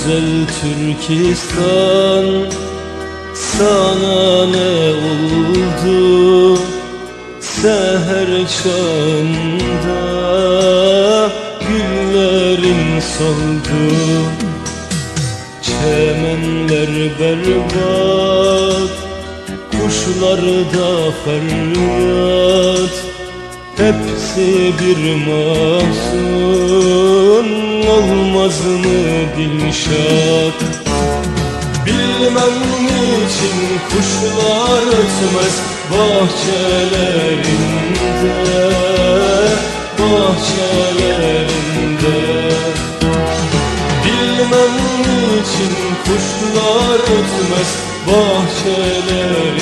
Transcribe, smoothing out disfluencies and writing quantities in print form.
güzel Türkistan, sana ne oldu? Seher çağında güllerin soldu. Çemenler berbat, kuşlarda feryat, hepsi bir mahzun, olmaz mı Dilşat? Bilmem niçin kuşlar ötmez bahçelerinde, bahçelerinde. Bilmem niçin kuşlar ötmez bahçelerinde.